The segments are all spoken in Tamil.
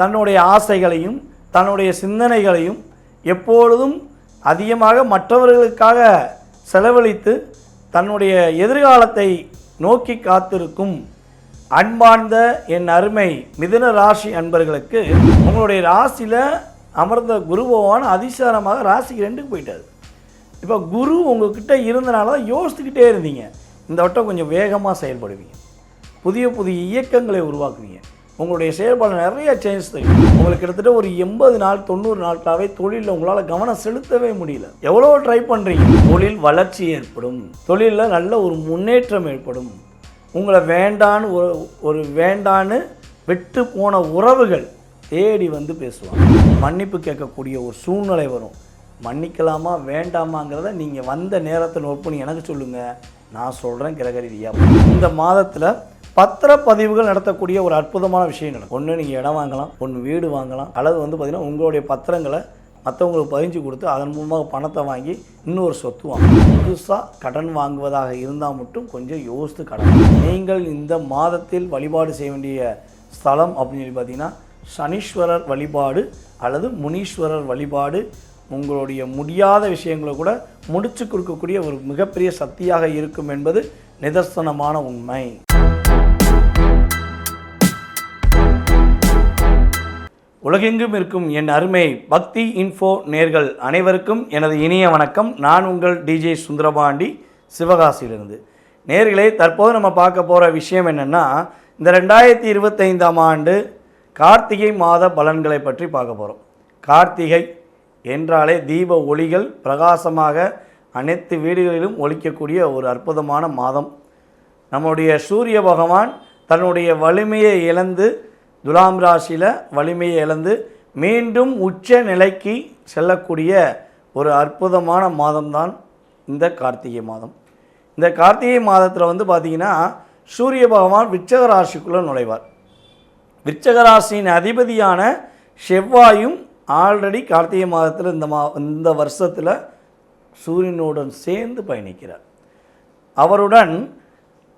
தன்னுடைய ஆசைகளையும் தன்னுடைய சிந்தனைகளையும் எப்பொழுதும் அதிகமாக மற்றவர்களுக்காக செலவழித்து தன்னுடைய எதிர்காலத்தை நோக்கி காத்திருக்கும் அன்பார்ந்த என் அருமை மிதுன ராசி அன்பர்களுக்கு உங்களுடைய ராசியில் அமர்ந்த குரு பகவான் அதிசாரமாக ராசிக்கு 2க்கு போயிட்டார். இப்போ குரு உங்கள்கிட்ட இருந்தனால தான் யோசித்துக்கிட்டே இருந்தீங்க. இந்த வட்டம் கொஞ்சம் வேகமாக செயல்படுவீங்க, புதிய புதிய இயக்கங்களை உருவாக்குவீங்க. உங்களுடைய செயல்பாடு நிறைய சேஞ்ச் தெரியும். உங்களுக்கு கிட்டத்தட்ட ஒரு 80 நாள் 90 நாட்களாகவே தொழிலில் உங்களால் கவனம் செலுத்தவே முடியல. எவ்வளோ ட்ரை பண்ணுறீங்க, தொழில் வளர்ச்சி ஏற்படும், தொழிலில் நல்ல ஒரு முன்னேற்றம் ஏற்படும். உங்களை வேண்டான்னு விட்டு போன உறவுகள் தேடி வந்து பேசுவாங்க. மன்னிப்பு கேட்கக்கூடிய ஒரு சூழ்நிலை வரும். மன்னிக்கலாமா வேண்டாமாங்கிறத நீங்கள் வந்த நேரத்தை நோட் பண்ணி எனக்கு சொல்லுங்கள், நான் சொல்கிறேன் கிரக ரீதியாக. இந்த மாதத்தில் பத்திரப்பதிவுகள் நடத்தக்கூடிய ஒரு அற்புதமான விஷயம் நடக்கும். ஒன்று நீங்கள் இடம் வாங்கலாம், ஒன்று வீடு வாங்கலாம், அல்லது பார்த்திங்கன்னா உங்களுடைய பத்திரங்களை மற்றவங்களுக்கு பதிஞ்சு கொடுத்து அதன் மூலமாக பணத்தை வாங்கி இன்னொரு சொத்து வாங்கலாம். புதுசாக கடன் வாங்குவதாக இருந்தால் மட்டும் கொஞ்சம் யோசித்து கடன். நீங்கள் இந்த மாதத்தில் வழிபாடு செய்ய வேண்டிய ஸ்தலம் அப்படின்னு சொல்லி பார்த்தீங்கன்னா சனீஸ்வரர் வழிபாடு அல்லது முனீஸ்வரர் வழிபாடு உங்களுடைய முடியாத விஷயங்களை கூட முடிச்சு கொடுக்கக்கூடிய ஒரு மிகப்பெரிய சக்தியாக இருக்கும் என்பது நிதர்சனமான உண்மை. உலகெங்கும் இருக்கும் என் அருமை பக்தி இன்ஃபோ நேர்கள் அனைவருக்கும் எனது இனிய வணக்கம். நான் உங்கள் டிஜே சுந்தரபாண்டி, சிவகாசியிலிருந்து. நேர்களே, தற்போது நம்ம பார்க்க போகிற விஷயம் என்னென்னா, இந்த 2025ஆம் ஆண்டு கார்த்திகை மாத பலன்களை பற்றி பார்க்க போகிறோம். கார்த்திகை என்றாலே தீப ஒளிகள் பிரகாசமாக அனைத்து வீடுகளிலும் ஒலிக்கக்கூடிய ஒரு அற்புதமான மாதம். நம்முடைய சூரிய பகவான் தன்னுடைய வலிமையை இழந்து துலாம் ராசியில் வலிமையை இழந்து மீண்டும் உச்ச நிலைக்கு செல்லக்கூடிய ஒரு அற்புதமான மாதம்தான் இந்த கார்த்திகை மாதம். இந்த கார்த்திகை மாதத்தில் பார்த்திங்கன்னா சூரிய பகவான் விருச்சிக ராசிக்குள்ளே நுழைவார். விருச்சிக ராசியின் அதிபதியான செவ்வாயும் ஆல்ரெடி கார்த்திகை மாதத்தில் இந்த வருஷத்தில் சூரியனுடன் சேர்ந்து பயணிக்கிறார். அவருடன்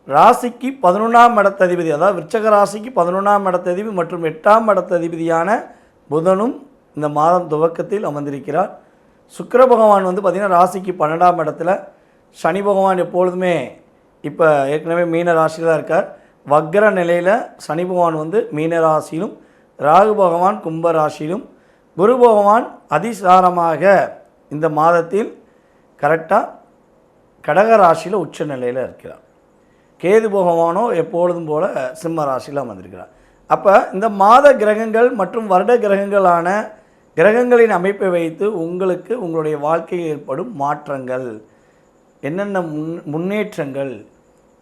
ராசிக்கு 11ஆம் இடத்ததிபதி, அதாவது விருச்சிக ராசிக்கு 11ஆம் இடத்ததிபதி மற்றும் 8ஆம் இடத்ததிபதியான புதனும் இந்த மாதம் துவக்கத்தில் அமர்ந்திருக்கிறார். சுக்கிர பகவான் பார்த்திங்கன்னா ராசிக்கு 12ஆம் இடத்துல, சனி பகவான் எப்பொழுதுமே இப்போ ஏற்கனவே மீன ராசியில் தான் இருக்கார். வக்ர நிலையில் சனி பகவான் மீன ராசியிலும், ராகு பகவான் கும்ப ராசியிலும், குரு பகவான் அதிசாரமாக இந்த மாதத்தில் கரெக்டாக கடக ராசியில் உச்ச நிலையில் இருக்கிறார். கேது பகவானோ எப்பொழுதும் போல் சிம்ம ராசியில் அமர்ந்திருக்கிறார். அப்போ இந்த மாத கிரகங்கள் மற்றும் வருட கிரகங்களான கிரகங்களின் அமைப்பை வைத்து உங்களுக்கு உங்களுடைய வாழ்க்கையில் ஏற்படும் மாற்றங்கள், என்னென்ன முன்னேற்றங்கள்,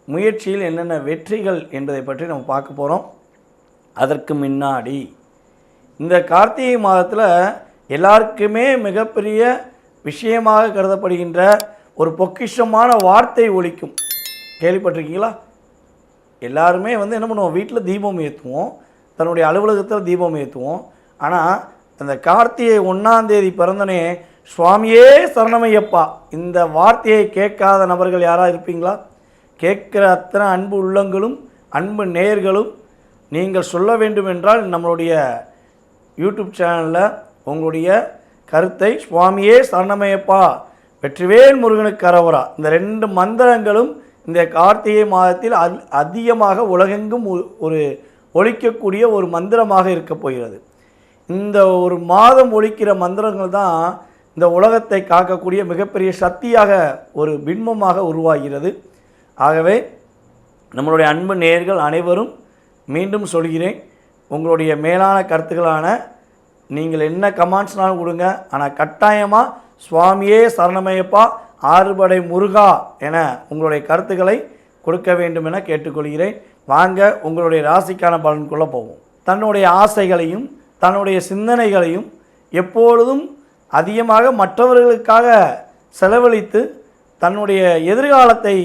முயற்சியில் என்னென்ன வெற்றிகள் என்பதை பற்றி நம்ம பார்க்க போகிறோம். அதற்கு முன்னாடி இந்த கார்த்திகை மாதத்தில் எல்லாருக்குமே மிகப்பெரிய விஷயமாக கருதப்படுகின்ற ஒரு பொக்கிஷமான வார்த்தை ஒலிக்கும். கேள்விப்பட்டிருக்கீங்களா? எல்லாருமே என்ன பண்ணுவோம், வீட்டில் தீபம் ஏற்றுவோம், தன்னுடைய அலுவலகத்தில் தீபம் ஏற்றுவோம். ஆனால் அந்த கார்த்திகை 1ஆம் தேதி பிறந்தனே சுவாமியே சரணமையப்பா இந்த வார்த்தையை கேட்காத நபர்கள் யாராக இருப்பீங்களா? கேட்குற அத்தனை அன்பு உள்ளங்களும் அன்பு நேயர்களும் நீங்கள் சொல்ல வேண்டும் என்றால் நம்மளுடைய யூடியூப் சேனலில் உங்களுடைய கருத்தை சுவாமியே சரணமையப்பா வெற்றிவேல் முருகனுக்கு கரவரா இந்த 2 மந்திரங்களும் இந்த கார்த்திகை மாதத்தில் அதிகமாக உலகெங்கும் ஒரு ஒலிக்கக்கூடிய ஒரு மந்திரமாக இருக்க போகிறது. இந்த ஒரு மாதம் ஒலிக்கிற மந்திரங்கள் தான் இந்த உலகத்தை காக்கக்கூடிய மிகப்பெரிய சக்தியாக ஒரு பின்பமாக உருவாகிறது. ஆகவே நம்மளுடைய அன்பு நேயர்கள் அனைவரும் மீண்டும் சொல்கிறேன், உங்களுடைய மேலான கருத்துக்களான நீங்கள் என்ன கமெண்ட்ஸ்னாலும் கொடுங்க, ஆனால் கட்டாயமாக சுவாமியே சரணமையப்பா ஆறுபடை முருகா என உங்களுடைய கருத்துக்களை கொடுக்க வேண்டும் என கேட்டுக்கொள்கிறேன். வாங்க உங்களுடைய ராசிக்கான பலனுக்குள்ளே போவோம். தன்னுடைய ஆசைகளையும் தன்னுடைய சிந்தனைகளையும் எப்பொழுதும் அதிகமாக மற்றவர்களுக்காக செலவழித்து தன்னுடைய எதிர்காலத்தை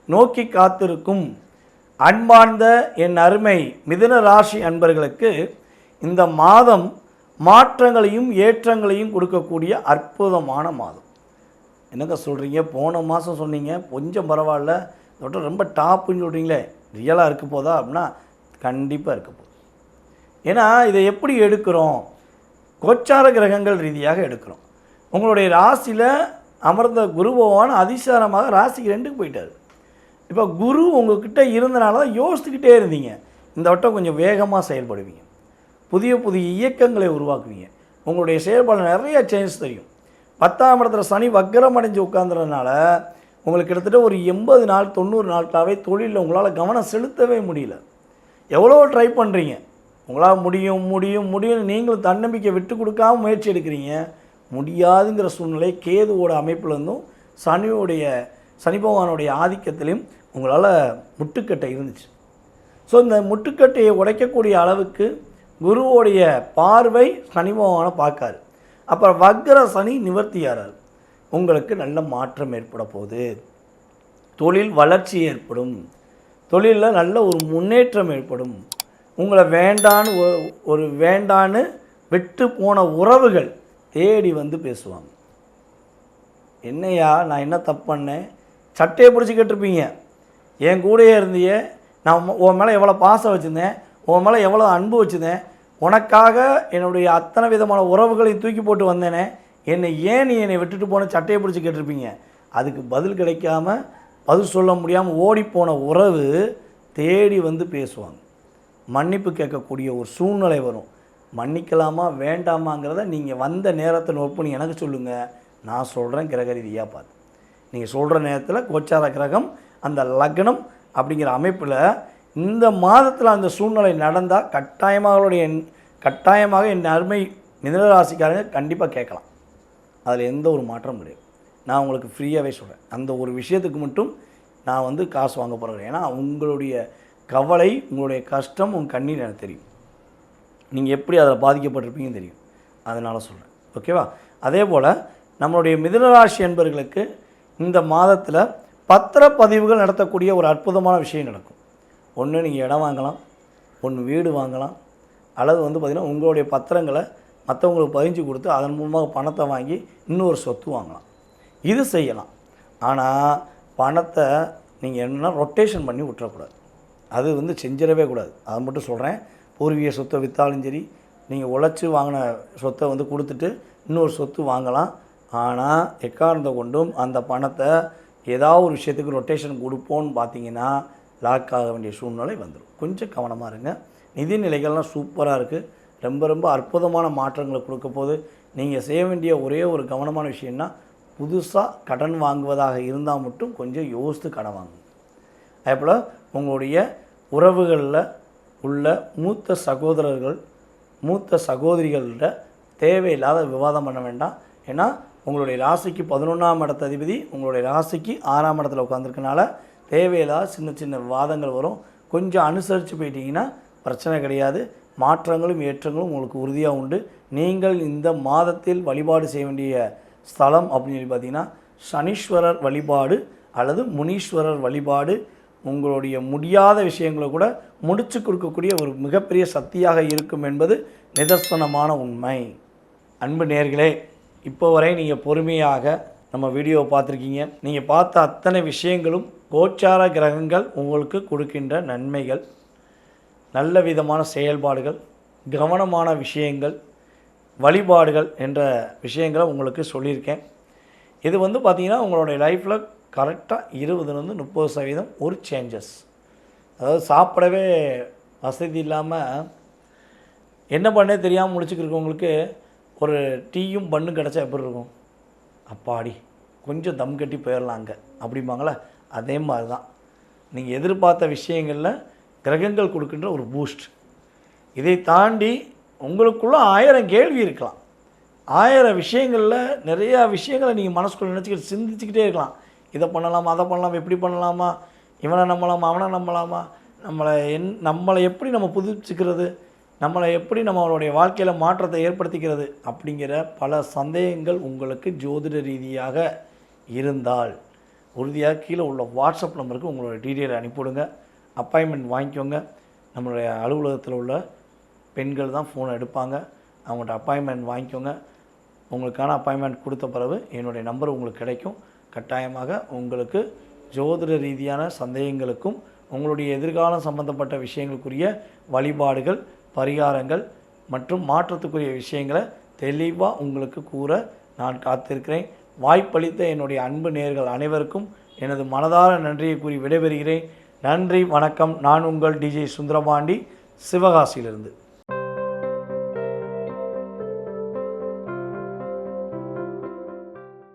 நோக்கி காத்திருக்கும் அன்பார்ந்த என் அருமை மிதுன ராசி அன்பர்களுக்கு இந்த மாதம் மாற்றங்களையும் ஏற்றங்களையும் கொடுக்கக்கூடிய அற்புதமான மாதம். என்னங்க சொல்கிறீங்க, போன மாதம் சொன்னீங்க கொஞ்சம் பரவாயில்ல, இதோட ரொம்ப டாப்புன்னு சொல்கிறீங்களே, ரியலாக இருக்க போதா அப்படின்னா கண்டிப்பாக இருக்க போகுது. ஏன்னா இதை எப்படி எடுக்கிறோம்? கோச்சார கிரகங்கள் ரீதியாக எடுக்கிறோம். உங்களுடைய ராசியில் அமர்ந்த குரு பகவான் அதிசாரமாக ராசிக்கு 2க்கு போயிட்டார். இப்போ குரு உங்கள்கிட்ட இருந்தனால தான் யோசிச்சுக்கிட்டே இருந்தீங்க. இந்த வட்டம் கொஞ்சம் வேகமாக செயல்படுவீங்க, புதிய புதிய இயக்கங்களை உருவாக்குவீங்க, உங்களுடைய செயல்பாடு நிறைய சேஞ்ச் தெரியும். 10ஆம் இடத்துல சனி வக்கரம் அடைஞ்சு உட்காந்துறதுனால உங்களுக்கு கிட்டத்தட்ட ஒரு 80 நாள் 90 நாட்களாகவே தொழிலில் உங்களால் கவனம் செலுத்தவே முடியல. எவ்வளோ ட்ரை பண்ணுறீங்க, உங்களால் முடியும் முடியும் முடியும், நீங்களும் தன்னம்பிக்கை விட்டு கொடுக்காமல் முயற்சி எடுக்கிறீங்க, முடியாதுங்கிற சூழ்நிலை கேதுவோட அமைப்புலேருந்தும் சனி பகவானுடைய ஆதிக்கத்திலையும் உங்களால் முட்டுக்கட்டை இருந்துச்சு. ஸோ இந்த முட்டுக்கட்டையை உடைக்கக்கூடிய அளவுக்கு குருவோடைய பார்வை சனி பகவானை பார்க்காரு. அப்புறம் வக்ர சனி நிவர்த்தியாரார். உங்களுக்கு நல்ல மாற்றம் ஏற்பட போகுது, தொழில் வளர்ச்சி ஏற்படும், தொழிலில் நல்ல ஒரு முன்னேற்றம் ஏற்படும். உங்களை வேண்டான்னு விட்டு போன உறவுகள் தேடி வந்து பேசுவாங்க. என்னையா நான் என்ன தப்பு பண்ணேன், சட்டையை பிடிச்சி கேட்டிருப்பீங்க, என் கூடயே இருந்தியே, நான் உன் மேலே எவ்வளோ பாசம் வச்சுருந்தேன், உன் மேலே எவ்வளோ அன்பு வச்சுருந்தேன், உனக்காக என்னுடைய அத்தனை விதமான உறவுகளையும் தூக்கி போட்டு வந்தேனே, என்னை விட்டுட்டு போன சட்டையை பிடிச்சி கேட்டிருப்பீங்க. அதுக்கு பதில் கிடைக்காம, பதில் சொல்ல முடியாமல் ஓடிப்போன உறவு தேடி வந்து பேசுவாங்க. மன்னிப்பு கேட்கக்கூடிய ஒரு சூழ்நிலை வரும். மன்னிக்கலாமா வேண்டாமாங்கிறத நீங்கள் வந்த நேரத்தை நோட் பண்ணி எனக்கு சொல்லுங்கள், நான் சொல்கிறேன் கிரக ரீதியாக பார்த்து. நீங்கள் சொல்கிற நேரத்தில் கோச்சார கிரகம் அந்த லக்னம் அப்படிங்கிற அமைப்பில் இந்த மாதத்தில் அந்த சூழ்நிலை நடந்தால் கட்டாயமாக என் அருமை மிதுனராசிக்காரங்க கண்டிப்பாக கேட்கலாம். அதில் எந்த ஒரு மாற்றம் கிடையாது. நான் உங்களுக்கு ஃப்ரீயாகவே சொல்கிறேன். அந்த ஒரு விஷயத்துக்கு மட்டும் நான் வந்து காசு வாங்க போகிறேன். ஏன்னா உங்களுடைய கவலை, உங்களுடைய கஷ்டம், உங்கள் கண்ணீர் எனக்கு தெரியும். நீங்கள் எப்படி அதில் பாதிக்கப்பட்டிருப்பீங்கன்னு தெரியும். அதனால் சொல்கிறேன். ஓகேவா? அதே போல் நம்மளுடைய மிதுனராசி என்பவர்களுக்கு இந்த மாதத்தில் பத்திரப்பதிவுகள் நடத்தக்கூடிய ஒரு அற்புதமான விஷயம் நடக்கும். ஒன்று நீங்கள் இடம் வாங்கலாம், ஒன்று வீடு வாங்கலாம், அல்லது வந்து பார்த்திங்கன்னா உங்களுடைய பத்திரங்களை மற்றவங்களுக்கு பதிஞ்சு கொடுத்து அதன் மூலமாக பணத்தை வாங்கி இன்னொரு சொத்து வாங்கலாம். இது செய்யலாம். ஆனால் பணத்தை நீங்கள் என்னென்னா ரொட்டேஷன் பண்ணி விட்டுறக்கூடாது. அது வந்து செஞ்சிடவே கூடாது. அதை மட்டும் சொல்கிறேன். பூர்வீக சொத்தை விற்றாலும் சரி, நீங்கள் உழைச்சி வாங்கின சொத்தை வந்து கொடுத்துட்டு இன்னொரு சொத்து வாங்கலாம். ஆனால் எக்காரணத்தை கொண்டும் அந்த பணத்தை ஏதாவது ஒரு விஷயத்துக்கு ரொட்டேஷன் கொடுப்போன்னு பார்த்தீங்கன்னா லாக் ஆக வேண்டிய சூழ்நிலை வந்துடும். கொஞ்சம் கவனமாக இருங்க. நிதி நிலைகள்லாம் சூப்பராக இருக்குது. ரொம்ப அற்புதமான மாற்றங்களை கொடுக்க போது. நீங்கள் செய்ய வேண்டிய ஒரே ஒரு கவனமான விஷயம்னா, புதுசாக கடன் வாங்குவதாக இருந்தால் மட்டும் கொஞ்சம் யோசித்து கடன் வாங்குங்க. அதேபோல் உங்களுடைய உறவுகளில் உள்ள மூத்த சகோதரர்கள், மூத்த சகோதரிகளில் தேவையில்லாத விவாதம் பண்ண வேண்டாம். ஏன்னா உங்களுடைய ராசிக்கு 11ஆம் இடத்த அதிபதி உங்களுடைய ராசிக்கு 6ஆம் இடத்துல உட்காந்துருக்கனால தேவையில்லாத சின்ன விவாதங்கள் வரும். கொஞ்சம் அனுசரித்து போயிட்டீங்கன்னா பிரச்சனை கிடையாது. மாற்றங்களும் ஏற்றங்களும் உங்களுக்கு உறுதியாக உண்டு. நீங்கள் இந்த மாதத்தில் வழிபாடு செய்ய வேண்டிய ஸ்தலம் அப்படின்னு சொல்லி பார்த்தீங்கன்னா சனீஸ்வரர் வழிபாடு அல்லது முனீஸ்வரர் வழிபாடு உங்களுடைய முடியாத விஷயங்களை கூட முடிச்சு கொடுக்கக்கூடிய ஒரு மிகப்பெரிய சக்தியாக இருக்கும் என்பது நிதர்சனமான உண்மை. அன்பு நேயர்களே, இப்போ வரை நீங்கள் பொறுமையாக நம்ம வீடியோவை பார்த்துருக்கீங்க. நீங்கள் பார்த்த அத்தனை விஷயங்களும் கோச்சார கிரகங்கள் உங்களுக்கு கொடுக்கின்ற நன்மைகள், நல்ல விதமான செயல்பாடுகள், கவனமான விஷயங்கள், வழிபாடுகள் என்ற விஷயங்களை உங்களுக்கு சொல்லியிருக்கேன். இது வந்து பார்த்திங்கன்னா உங்களுடைய லைஃப்பில் கரெக்டாக 20-30% ஒரு சேஞ்சஸ். அதாவது சாப்பிடவே வசதி இல்லாமல் என்ன பண்ணே தெரியாமல் முடிச்சுக்கிறவங்களுக்கு ஒரு டீயும் பண்ணும் கிடச்சா எப்படி இருக்கும்? அப்பாடி கொஞ்சம் தம் கட்டி போயிடலாம் அங்கே அப்படிம்பாங்களே, அதே மாதிரி தான் நீங்கள் எதிர்பார்த்த விஷயங்களில் கிரகங்கள் கொடுக்கின்ற ஒரு பூஸ்ட். இதை தாண்டி உங்களுக்குள்ள 1000 கேள்வி இருக்கலாம். 1000 விஷயங்களில் நிறையா விஷயங்களை நீங்கள் மனசுக்குள்ளே நினச்சிக்கிட்டு சிந்திச்சுக்கிட்டே இருக்கலாம். இதை பண்ணலாமா, அதை பண்ணலாமா, எப்படி பண்ணலாமா, இவனை நம்பலாமா, அவனை நம்பலாமா, நம்மளை எப்படி நம்ம புதுப்பிச்சுக்கிறது, நம்மளை எப்படி நம்மளுடைய வாழ்க்கையில் மாற்றத்தை ஏற்படுத்திக்கிறது அப்படிங்கிற பல சந்தேகங்கள் உங்களுக்கு ஜோதிட ரீதியாக இருந்தால் உறுதியாக கீழே உள்ள வாட்ஸ்அப் நம்பருக்கு உங்களோட டீட்டெயிலை அனுப்பிவிடுங்க. அப்பாயின்மெண்ட் வாங்கிக்கோங்க. நம்மளுடைய அலுவலகத்தில் உள்ள பெண்கள் தான் ஃபோனை எடுப்பாங்க. அவங்கள்ட்ட அப்பாயின்மெண்ட் வாங்கிக்கோங்க. உங்களுக்கான அப்பாயின்மெண்ட் கொடுத்த பிறகு என்னுடைய நம்பர் உங்களுக்கு கிடைக்கும். கட்டாயமாக உங்களுக்கு ஜோதிட ரீதியான சந்தேகங்களுக்கும் உங்களுடைய எதிர்காலம் சம்பந்தப்பட்ட விஷயங்களுக்குரிய வழிபாடுகள் பரிகாரங்கள் மற்றும் மாற்றத்துக்குரிய விஷயங்களை தெளிவாக உங்களுக்கு கூற நான் காத்திருக்கிறேன். வாய்ப்பளித்த என்னுடைய அன்பு நேயர்கள் அனைவருக்கும் எனது மனதார நன்றியை கூறி விடைபெறுகிறேன். நன்றி, வணக்கம். நான் உங்கள் டிஜே சுந்தரபாண்டி, சிவகாசியிலிருந்து.